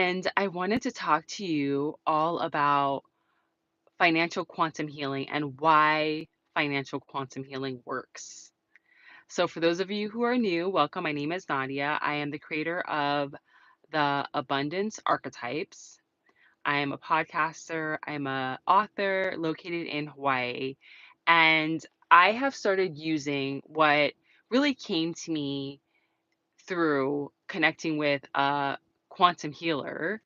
and I wanted to talk to you all about financial quantum healing and why financial quantum healing works. So, for those of you who are new, welcome. My name is Nadia. I am the creator of the Abundance Archetypes. I am a podcaster, I'm a author located in Hawaii, and I have started using what really came to me through connecting with a quantum healer,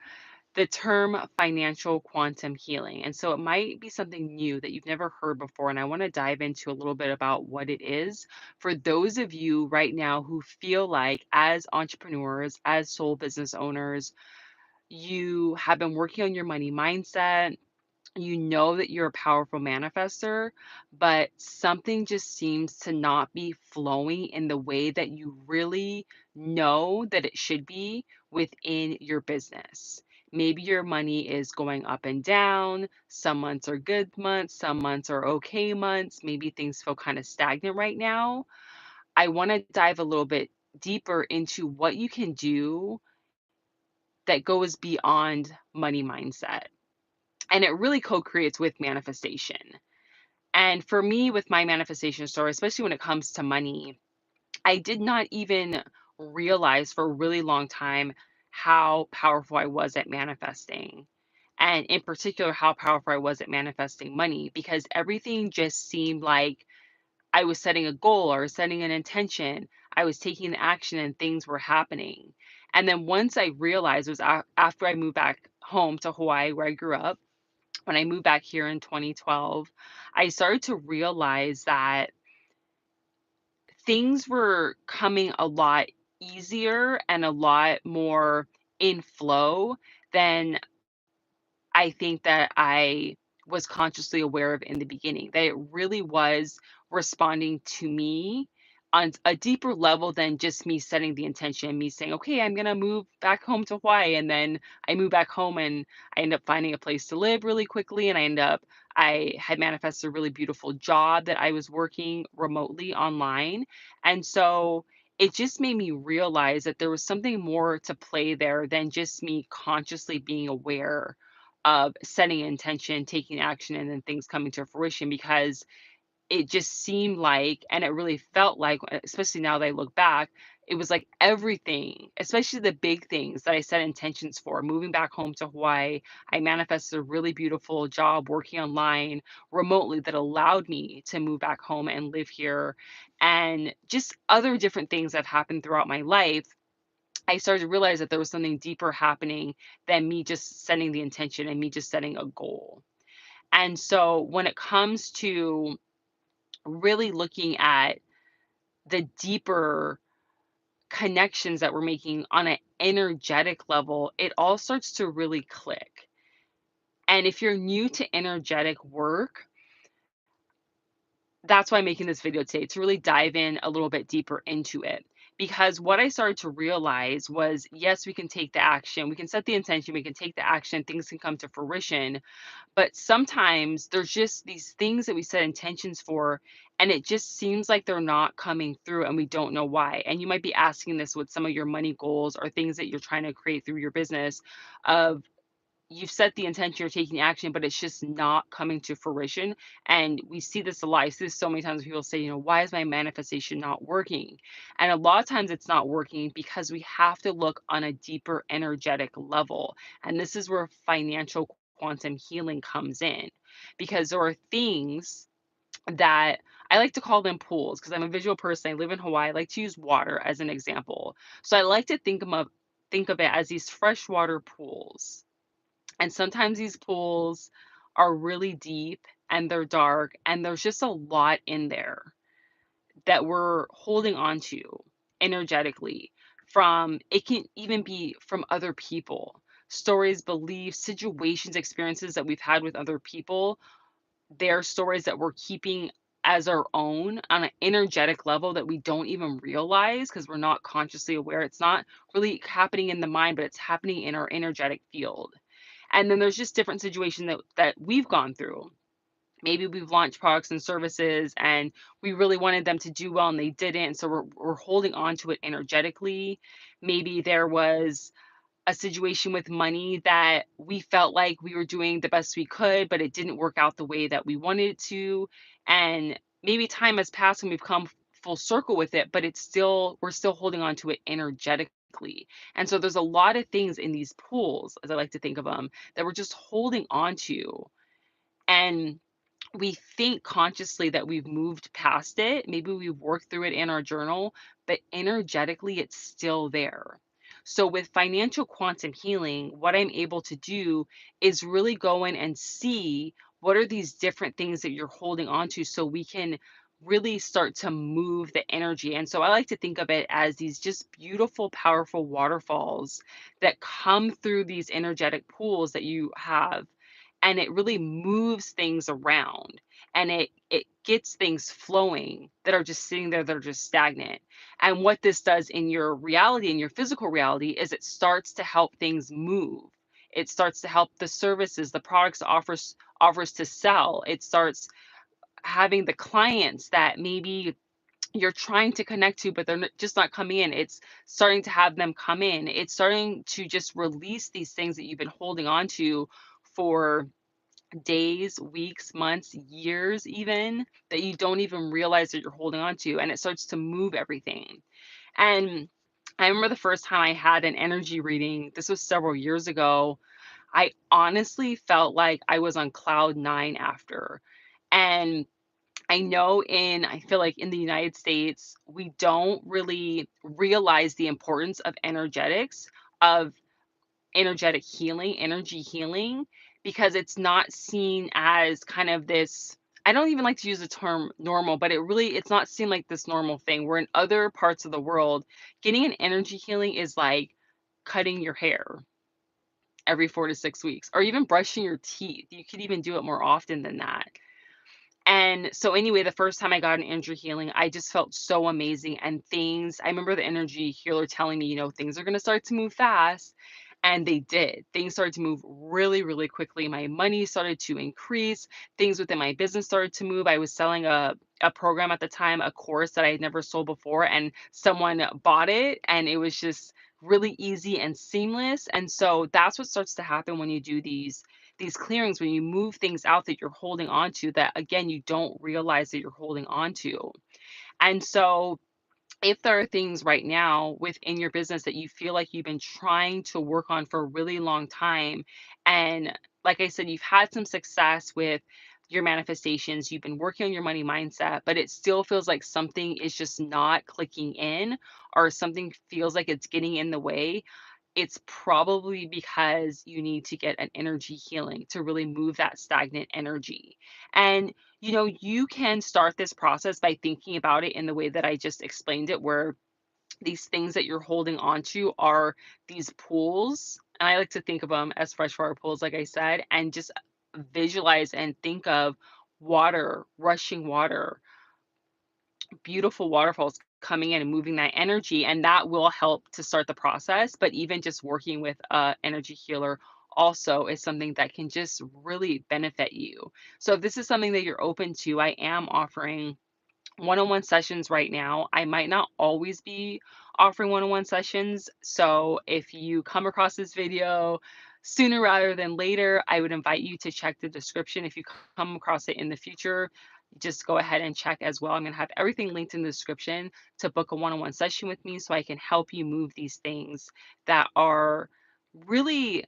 the term financial quantum healing. And so it might be something new that you've never heard before. And I want to dive into a little bit about what it is for those of you right now who feel like, as entrepreneurs, as sole business owners, you have been working on your money mindset. You know that you're a powerful manifester, but something just seems to not be flowing in the way that you really know that it should be within your business. Maybe your money is going up and down. Some months are good months, some months are okay months. Maybe things feel kind of stagnant right now. I want to dive a little bit deeper into what you can do that goes beyond money mindset. And it really co creates with manifestation. And for me, with my manifestation story, especially when it comes to money, I did not even realize for a really long time how powerful I was at manifesting. And in particular, how powerful I was at manifesting money because everything just seemed like I was setting a goal or setting an intention. I was taking the action and things were happening. And then once I realized it was after I moved back home to Hawaii, where I grew up, when I moved back here in 2012, I started to realize that things were coming a lot easier and a lot more in flow than I think that I was consciously aware of in the beginning. That it really was responding to me on a deeper level than just me setting the intention, me saying, okay, I'm going to move back home to Hawaii. And then I move back home and I end up finding a place to live really quickly. And I had manifested a really beautiful job that I was working remotely online. And so it just made me realize that there was something more to play there than just me consciously being aware of setting intention, taking action, and then things coming to fruition because it just seemed like, and it really felt like, especially now that I look back, it was like everything, especially the big things that I set intentions for. Moving back home to Hawaii, I manifested a really beautiful job working online remotely that allowed me to move back home and live here. And just other different things that happened throughout my life, I started to realize that there was something deeper happening than me just setting the intention and me just setting a goal. And so when it comes to really looking at the deeper connections that we're making on an energetic level, it all starts to really click. And if you're new to energetic work, that's why I'm making this video today, to really dive in a little bit deeper into it. Because what I started to realize was, yes, we can take the action, we can set the intention, we can take the action, things can come to fruition. But sometimes there's just these things that we set intentions for, and it just seems like they're not coming through, and we don't know why. And you might be asking this with some of your money goals or things that you're trying to create through your business of, you've set the intention, you're taking action, but it's just not coming to fruition. And we see this a lot. I see this so many times. People say, why is my manifestation not working? And a lot of times it's not working because we have to look on a deeper energetic level. And this is where financial quantum healing comes in, because there are things that I like to call them pools because I'm a visual person. I live in Hawaii. I like to use water as an example. So I like to think of it as these freshwater pools, and sometimes these pools are really deep and they're dark, and there's just a lot in there that we're holding on to energetically. From it can even be from other people, stories, beliefs, situations, experiences that we've had with other people. They're stories that we're keeping as our own on an energetic level that we don't even realize because we're not consciously aware. It's not really happening in the mind, but it's happening in our energetic field. And then there's just different situations that we've gone through. Maybe we've launched products and services and we really wanted them to do well and they didn't. So we're holding on to it energetically. Maybe there was a situation with money that we felt like we were doing the best we could, but it didn't work out the way that we wanted it to. And maybe time has passed and we've come full circle with it, but it's still, we're still holding on to it energetically. And so there's a lot of things in these pools, as I like to think of them, that we're just holding on to. And we think consciously that we've moved past it. Maybe we've worked through it in our journal, but energetically, it's still there. So, with financial quantum healing, what I'm able to do is really go in and see what are these different things that you're holding on to so we can really start to move the energy. And so, I like to think of it as these just beautiful, powerful waterfalls that come through these energetic pools that you have, and it really moves things around, and it gets things flowing that are just sitting there that are just stagnant. And what this does in your reality, in your physical reality, is it starts to help things move. It starts to help the services, the products it offers to sell. It starts having the clients that maybe you're trying to connect to, but they're just not coming in. It's starting to have them come in. It's starting to just release these things that you've been holding on to for days, weeks, months, years even, that you don't even realize that you're holding on to, and it starts to move everything. And I remember the first time I had an energy reading, this was several years ago. I honestly felt like I was on cloud 9 after. And I feel like in the United States, we don't really realize the importance of of energetic healing, energy healing, because it's not seen as kind of this. I don't even like to use the term normal, but it's not seen like this normal thing. Where in other parts of the world, getting an energy healing is like cutting your hair every 4 to 6 weeks, or even brushing your teeth. You could even do it more often than that. And so anyway, the first time I got an energy healing, I just felt so amazing, and I remember the energy healer telling me, things are going to start to move fast. And they did. Things started to move really, really quickly. My money started to increase. Things within my business started to move. I was selling a program at the time, a course that I had never sold before, and someone bought it, and it was just really easy and seamless. And so that's what starts to happen when you do these clearings, when you move things out that you're holding on to, that again you don't realize that you're holding on to. And so if there are things right now within your business that you feel like you've been trying to work on for a really long time, and like I said, you've had some success with your manifestations, you've been working on your money mindset, but it still feels like something is just not clicking in, or something feels like it's getting in the way, it's probably because you need to get an energy healing to really move that stagnant energy. And you can start this process by thinking about it in the way that I just explained it, where these things that you're holding on to are these pools. And I like to think of them as freshwater pools, like I said, and just visualize and think of water, rushing water, beautiful waterfalls coming in and moving that energy, and that will help to start the process. But even just working with a energy healer also is something that can just really benefit you. So if this is something that you're open to, I am offering one-on-one sessions right now. I might not always be offering one-on-one sessions. So if you come across this video sooner rather than later, I would invite you to check the description. If you come across it in the future, just go ahead and check as well. I'm going to have everything linked in the description to book a one-on-one session with me so I can help you move these things that are really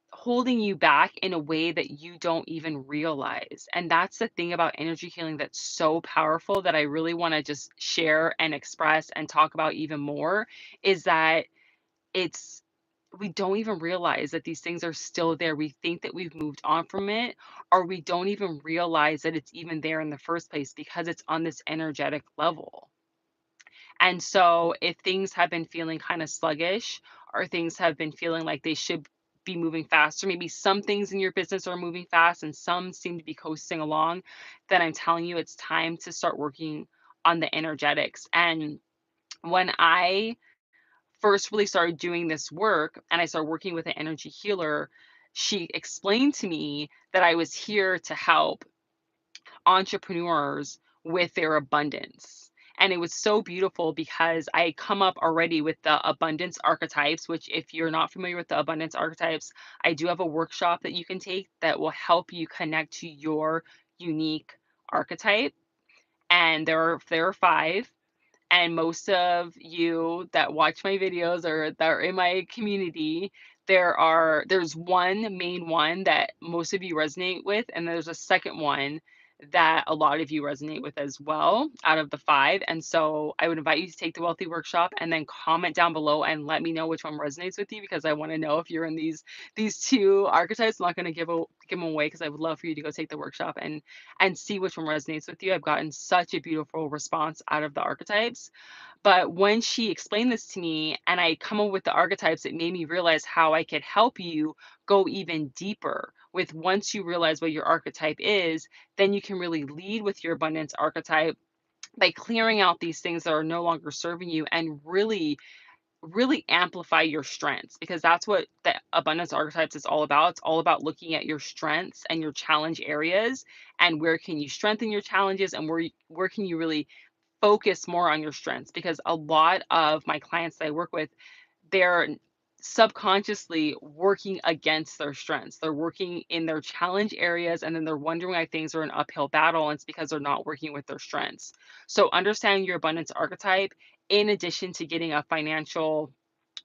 holding you back in a way that you don't even realize. And that's the thing about energy healing that's so powerful, that I really want to just share and express and talk about even more, is that it's we don't even realize that these things are still there. We think that we've moved on from it, or we don't even realize that it's even there in the first place because it's on this energetic level. And so if things have been feeling kind of sluggish, or things have been feeling like they should be moving faster, maybe some things in your business are moving fast and some seem to be coasting along, then I'm telling you it's time to start working on the energetics. And when I first really started doing this work and I started working with an energy healer, she explained to me that I was here to help entrepreneurs with their abundance. And it was so beautiful because I come up already with the abundance archetypes, which, if you're not familiar with the abundance archetypes, I do have a workshop that you can take that will help you connect to your unique archetype. And there are 5, and most of you that watch my videos or that are in my community, there's one main one that most of you resonate with, and there's a second one that a lot of you resonate with as well out of the 5. And so I would invite you to take the Wealthy Workshop and then comment down below and let me know which one resonates with you, because I want to know if you're in these 2 archetypes. I'm not going to give them away because I would love for you to go take the workshop and see which one resonates with you. I've gotten such a beautiful response out of the archetypes. But when she explained this to me and I come up with the archetypes, it made me realize how I could help you go even deeper with, once you realize what your archetype is, then you can really lead with your abundance archetype by clearing out these things that are no longer serving you, and really amplify your strengths, because that's what the abundance archetypes is all about. It's all about looking at your strengths and your challenge areas, and where can you strengthen your challenges, and where can you really focus more on your strengths. Because a lot of my clients that I work with, they're subconsciously working against their strengths. They're working in their challenge areas, and then they're wondering why things are an uphill battle, and it's because they're not working with their strengths. So understanding your abundance archetype, in addition to getting a financial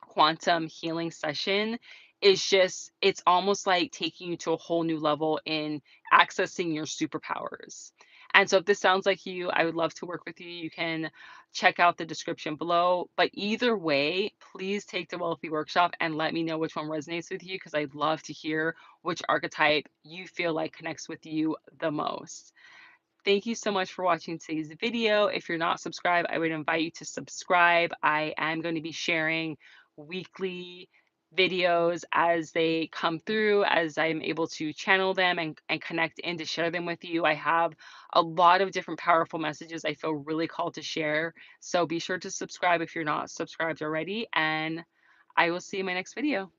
quantum healing session, is just, it's almost like taking you to a whole new level in accessing your superpowers. And so if this sounds like you, I would love to work with you. You can check out the description below. But either way, please take the Wealthy Workshop and let me know which one resonates with you, because I'd love to hear which archetype you feel like connects with you the most. Thank you so much for watching today's video. If you're not subscribed, I would invite you to subscribe. I am going to be sharing weekly videos as they come through, as I'm able to channel them and connect in to share them with you. I have a lot of different powerful messages I feel really called to share. So be sure to subscribe if you're not subscribed already, and I will see you in my next video.